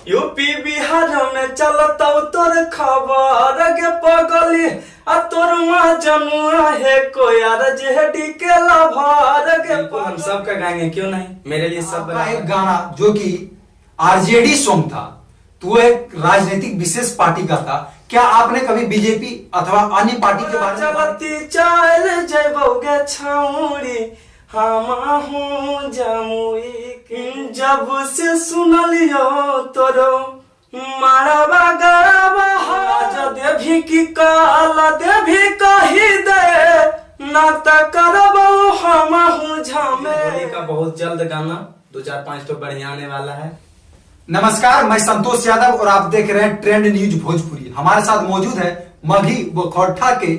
UP Bihar में चलता तोर खबर गे पगली आ तोर माँ जनुआ है कोयार जेडी के लभार गे। हम सब का गाएंगे क्यों नहीं, मेरे लिए सब एक गाना जो कि आरजेडी सॉन्ग था, तो एक राजनीतिक विशेष पार्टी का था। क्या आपने कभी बीजेपी अथवा अन्य पार्टी के बारे में चलती चल जैबोगे छौरी हम जमुई जब से सुनलियो तोरो मारवा गरवा देवी की काल देवी कही दे ना करबो हम झमे का बहुत जल्द गाना 2-4-5 तो बढ़िया आने वाला है। नमस्कार, मैं संतोष यादव और आप देख रहे हैं ट्रेंड न्यूज भोजपुरी। हमारे साथ मौजूद है मघी व खोरठा के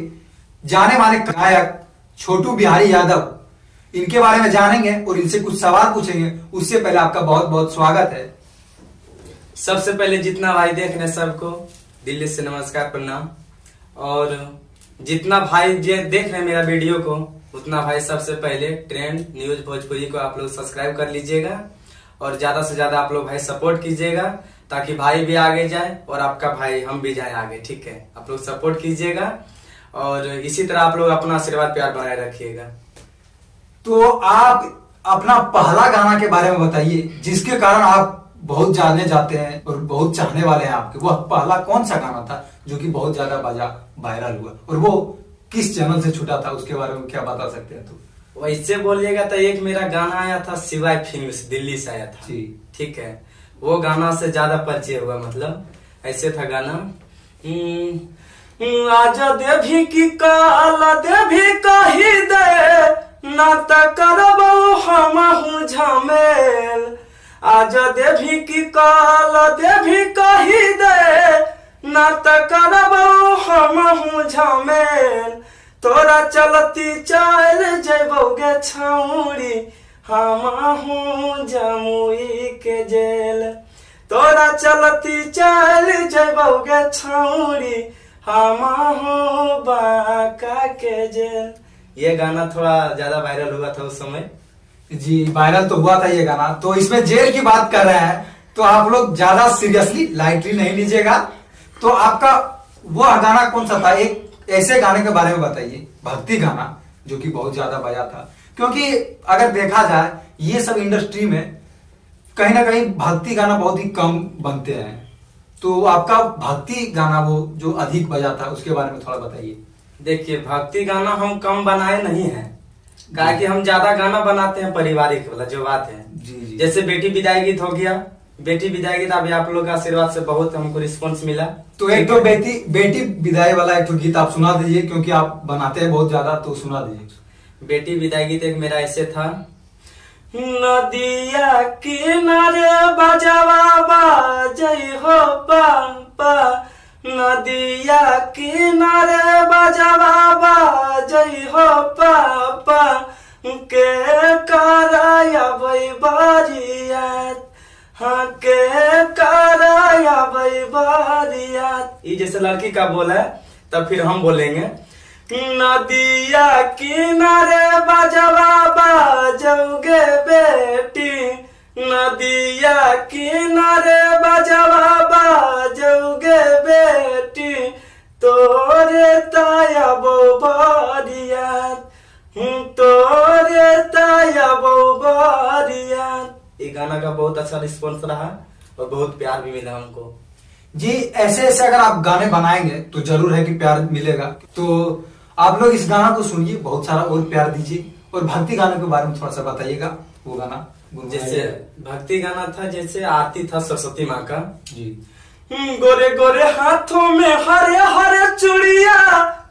जाने माने गायक छोटू बिहारी यादव। इनके बारे में जानेंगे और इनसे कुछ सवाल पूछेंगे। उससे पहले आपका बहुत बहुत स्वागत है। सबसे पहले जितना भाई देख रहे हैं सबको दिल्ली से नमस्कार प्रणाम, और जितना भाई देख रहे हैं मेरा वीडियो को उतना भाई सबसे पहले ट्रेंड न्यूज भोजपुरी को आप लोग सब्सक्राइब कर लीजिएगा और ज्यादा से ज्यादा आप लोग भाई सपोर्ट कीजिएगा ताकि भाई भी आगे जाए और आपका भाई हम भी जाए आगे। ठीक है, आप लोग सपोर्ट कीजिएगा और इसी तरह आप लोग अपना आशीर्वाद प्यार बनाए रखिएगा। तो आप अपना पहला गाना के बारे में बताइए जिसके कारण आप बहुत जाने जाते हैं और बहुत चाहने वाले हैं आपके। वह पहला कौन सा गाना था जो कि बहुत ज्यादा वायरल हुआ और वो किस चैनल से छूटा था, उसके बारे में क्या बता सकते हैं? तो वैसे बोलिएगा तो एक मेरा गाना आया था शिवाय फिल्म से, दिल्ली से आया था। ठीक है, वो गाना से ज्यादा परिचय हुआ, मतलब ऐसे था गाना आजा देवी की काला देवी कही दे ना करबो हम झमेल। आजा देवी की काला देवी कही दे ना करबो हम झमेल। तोरा चलती चल जैबोगे छौरी हम जमुई के जेल। तोरा चलती चल जैबोगे छौरी हम बांका के जेल। ये गाना थोड़ा ज्यादा वायरल हुआ था उस समय। जी, वायरल तो हुआ था ये गाना। तो इसमें जेल की बात कर रहे हैं तो आप लोग ज्यादा सीरियसली लाइटली नहीं लीजिएगा। तो आपका वह गाना कौन सा था? एक ऐसे गाने के बारे में बताइए, भक्ति गाना जो कि बहुत ज्यादा बजा था। क्योंकि अगर देखा जाए ये सब इंडस्ट्री में कहीं ना कहीं भक्ति गाना बहुत ही कम बनते हैं। तो आपका भक्ति गाना वो जो अधिक बजा था उसके बारे में थोड़ा बताइए। देखिए, भक्ति गाना हम कम बनाए नहीं है, कि हम ज्यादा गाना बनाते हैं पारिवारिक वाला जो बात है। जी। जैसे बेटी विदाई गीत हो गया, बेटी विदाई गीत अभी आप लोग का आशीर्वाद से बहुत हमको रिस्पॉन्स मिला। तो एक तो बेटी विदाई वाला एक तो गीत आप सुना दीजिए, क्योंकि आप बनाते हैं बहुत ज्यादा, तो सुना दीजिए। बेटी विदाई गीत एक मेरा ऐसे था नदिया किनारे बजावा बाजई हो पापा। नदिया किनारे बजावा बाजई हो पापा के कराया बारियात हाँ के कराया बारियात। ये जैसे लड़की का बोला है तब फिर हम बोलेंगे नदिया किनारे बजवा बाजोगे बेटी। नदिया किनारे बजवा बाजोगे बेटी तोरे ताया बारियात तोरे ताया बारियात। ये गाना का बहुत अच्छा रिस्पॉन्स रहा और बहुत प्यार भी मिला हमको। जी, ऐसे ऐसे अगर आप गाने बनाएंगे तो जरूर है कि प्यार मिलेगा। तो आप लोग इस गाना को सुनिए, बहुत सारा और प्यार दीजिए। और भक्ति गाने के बारे में थोड़ा सा बताइएगा, वो गाना। जैसे भक्ति गाना था, जैसे आरती था सरस्वती माँ का। जी। गोरे गोरे हाथों में हरे हरे चूड़िया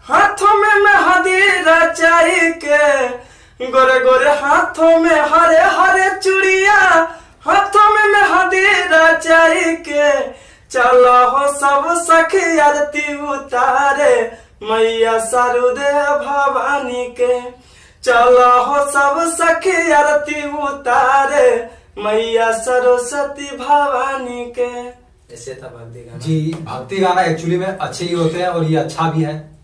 हाथों में मेहंदी रचाई के। गोरे गोरे हाथों में हरे हरे चूड़िया हाथों में मेहंदी रचाई के। चलो हो सब सखी आरती उतारे मैया शारदे भवानी के। चलो हो सब सखी आरती उतारे मैया सरस्वती भवानी के। ऐसे था भक्ति गाना। जी, भक्ति गाना एक्चुअली में अच्छे ही होते हैं और ये अच्छा भी है।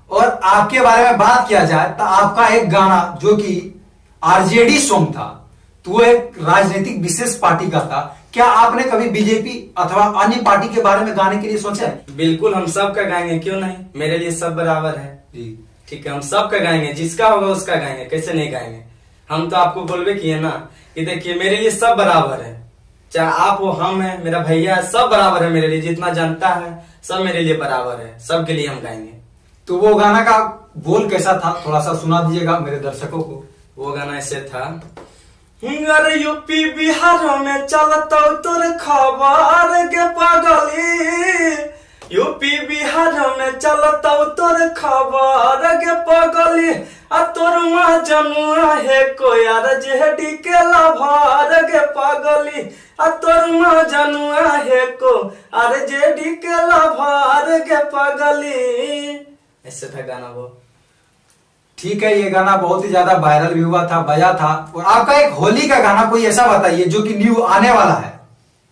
और आपके बारे में बात किया जाए तो आपका एक गाना जो कि आरजेडी सॉन्ग था, तो वो एक राजनीतिक विशेष पार्टी का था। क्या आपने कभी बीजेपी अथवा अन्य पार्टी के बारे में गाने के लिए सोचा है? बिल्कुल, हम सब का गाएंगे, क्यों नहीं। मेरे लिए सब बराबर है जी। ठीक है, हम सब का गाएंगे, जिसका होगा उसका गाएंगे, कैसे नहीं गाएंगे। हम तो आपको बोलबे किए ना कि देखिए मेरे लिए सब बराबर है, चाहे आप हो, हम है, मेरा भैया है, सब बराबर है मेरे लिए। जितना जनता है सब मेरे लिए बराबर है, सबके लिए हम गाएंगे। तो वो गाना का बोल कैसा था, थोड़ा सा सुना दीजिएगा मेरे दर्शकों को। वो गाना ऐसे था, अरे यूपी बिहार में चलता तोर खबर के पगली, यूपी बिहार में चलता तोर खबर के पगली, आ तोर माँ जनुआ है कोयार जेडी के लभर के पगली, आ तोर माँ जनुआ है को अरे जेडी के लभर के पगली। ऐसे था गाना वो। ठीक है, ये गाना बहुत ही ज्यादा वायरल भी हुआ था, बजा था। और आपका एक होली का गाना कोई ऐसा बताइए जो कि न्यू आने वाला है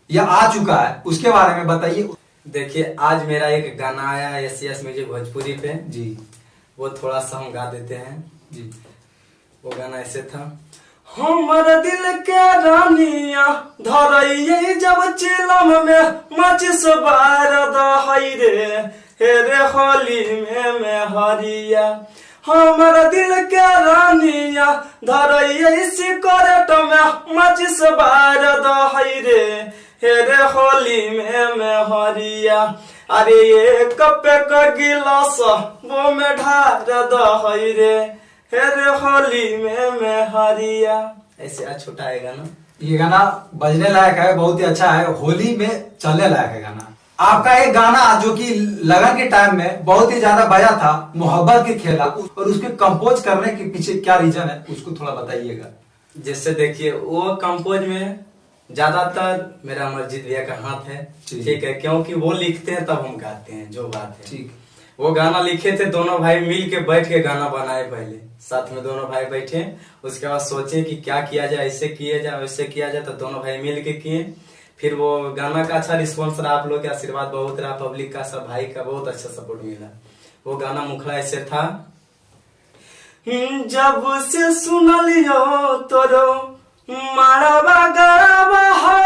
या आ चुका है, उसके बारे में बताइए। देखिए आज मेरा एक गाना आया है एस म्यूजिक भोजपुरी पे जी, वो थोड़ा सा हम गा देते हैं जी। वो गाना ऐसे था, हमर दिल के रानिया धरइए जब चिलम में माचिस बार दहई रे, हे रे होली में हरिया, हमर दिल के रानिया धरइए सिकरेट में माचिस बार दहई रे, हे रे होली में हरिया, अरे ये कपे का गिलास वो में ढार दहई रे, हे रे होली में हरिया। ऐसे छोटा है गाना। ये गाना बजने लायक है, बहुत ही अच्छा है, होली में चलने लायक है गाना। आपका एक गाना जो कि लगन के टाइम में बहुत ही ज्यादा बजा था, मोहब्बत के खेला, और उसके कंपोज करने के पीछे क्या रीजन है उसको थोड़ा बताइएगा। जैसे देखिए वो कंपोज में ज्यादातर मेरा अमरजीत भैया का हाथ है, ठीक है, क्योंकि वो लिखते हैं तब हम गाते हैं, जो बात है ठीक। वो गाना लिखे थे, दोनों भाई मिल के बैठ के गाना बनाए, पहले साथ में दोनों भाई बैठे, उसके बाद सोचे कि क्या किया जाए, ऐसे किया जाए वैसे किया जाए, तो दोनों भाई मिल के किए। फिर वो गाना का अच्छा रिस्पॉन्स रहा, आप लोग के आशीर्वाद बहुत रहा, पब्लिक का, सब भाई का बहुत अच्छा सपोर्ट मिला। वो गाना मुखड़ा ऐसे था, जब से सुनलियो तोरो मारवा गरबा हो,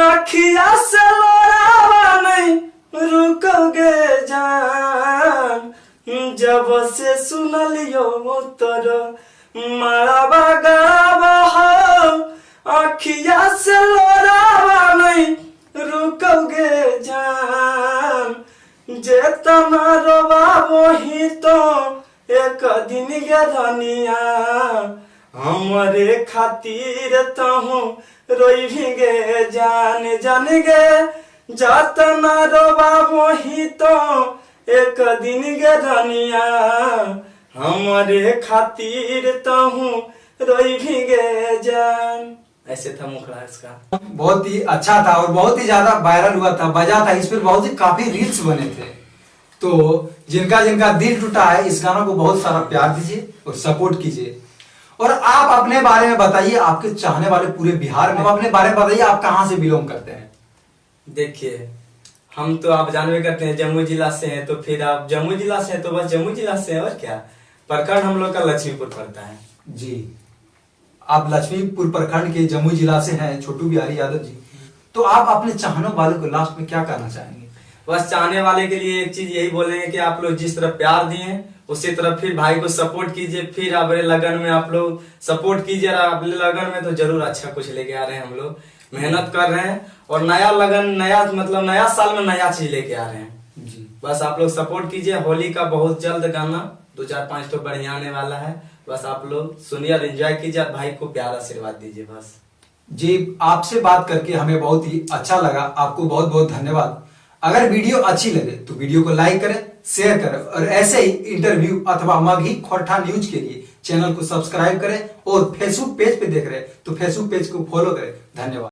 अखिया से लोरावा नहीं रुकोगे जान, जब से सुनलियो तोरो मारवा गरबा हो, अखिया से लोरावा नहीं रुकोगे जान, जेतना रोवा वही तो एक दिन गे धनिया, हमारे खातिर तहु रोई भी गे जान जान गे, जातना रोवा वही तो एक दिन गे धनिया, हमारे खातिर तहु रोई भी गे जान। ऐसे था मुखड़ा इसका। बहुत ही अच्छा था और बहुत ही ज्यादा वायरल हुआ था, बजा था, इस पर बहुत ही काफी रील्स बने थे। तो जिनका जिनका दिल टूटा है, इस गाना को बहुत सारा प्यार दीजिए और सपोर्ट कीजिए। और आप अपने बारे में बताइए, आपके चाहने वाले पूरे बिहार में, अपने बारे में बताइए, आप कहाँ से बिलोंग करते हैं। देखिए हम तो आप जानवे करते हैं जम्मू जिला से हैं, तो फिर आप जम्मू जिला से हैं तो बस जम्मू जिला से हैं, और क्या। प्रखंड हम लोग का लक्ष्मीपुर पड़ता है। जी, आप लक्ष्मीपुर प्रखंड के जम्मू जिला से हैं, छोटू बिहारी यादव जी। तो आप अपने चाहने वालों को लास्ट में क्या कहना चाहेंगे। बस चाहने वाले के लिए एक चीज यही बोलेंगे कि आप लोग जिस तरह प्यार दिए उसी तरह फिर भाई को सपोर्ट कीजिए, फिर अपने लगन में आप लोग सपोर्ट कीजिए। अपने लगन में तो जरूर अच्छा कुछ लेके आ रहे हैं, हम लोग मेहनत कर रहे हैं, और नया लगन, नया मतलब नया साल में नया चीज लेके आ रहे हैं जी। बस आप लोग सपोर्ट कीजिए। होली का बहुत जल्द गाना 2-4-5 तो बढ़िया आने वाला है, बस आप लोग सुनिए और एंजॉय कीजिए, भाई को प्यार आशीर्वाद दीजिए बस। जी, आपसे बात करके हमें बहुत ही अच्छा लगा, आपको बहुत बहुत धन्यवाद। अगर वीडियो अच्छी लगे तो वीडियो को लाइक करें, शेयर करें, और ऐसे ही इंटरव्यू अथवा मगही खोरठा न्यूज के लिए चैनल को सब्सक्राइब करें, और फेसबुक पेज पे देख रहे हैं तो फेसबुक पेज को फॉलो करें। धन्यवाद।